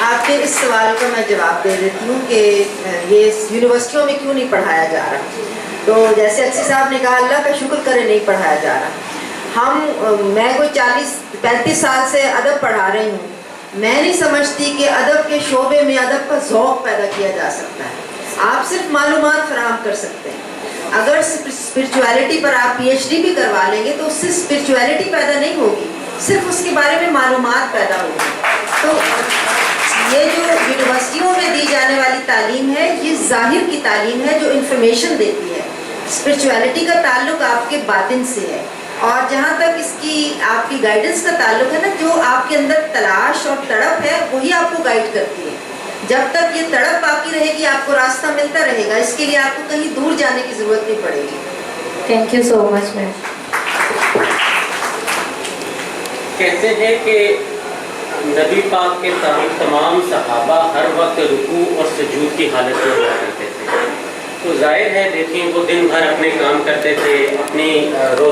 آپ کے اس سوال کا میں جواب دے دیتی ہوں کہ یہ یونیورسٹیوں میں کیوں نہیں پڑھایا جا رہا. تو جیسے اکسی صاحب نے کہا اللہ کا شکر کرے نہیں پڑھایا جا رہا. میں کوئی 40-35 سال سے ادب پڑھا رہی ہوں. میں نہیں سمجھتی کہ ادب کے شعبے میں ادب کا ذوق پیدا کیا جا سکتا ہے. آپ صرف معلومات فراہم کر سکتے ہیں. اگر اسپرچویلٹی پر آپ پی ایچ ڈی بھی کروا لیں گے تو اس سے اسپرچویلٹی پیدا نہیں ہوگی, صرف اس کے بارے میں معلومات پیدا ہوگی. تو یہ جو یونیورسٹیوں میں دی جانے والی تعلیم ہے یہ ظاہر کی تعلیم ہے جو انفارمیشن دیتی ہے. اسپرچویلٹی کا تعلق آپ کے باطن سے ہے, اور جہاں تک اس کی آپ کی گائیڈنس کا تعلق ہے نا, جو آپ کے اندر تلاش اور تڑپ ہے وہی آپ کو گائیڈ کرتی ہے. جب تک یہ تڑپ باقی رہے گی آپ کو راستہ ملتا رہے گا, اس کے لیے آپ کو کہیں دور جانے کی ضرورت نہیں پڑے گی. تھینک یو سو مچ میم. کہتے ہیں کہ نبی پاک کے تمام صحابہ ہر وقت رکوع اور سجود کی حالت میں ہوا کرتے تھے. تو ظاہر ہے دیکھیں وہ دن بھر اپنے کام کرتے تھے, اپنی روز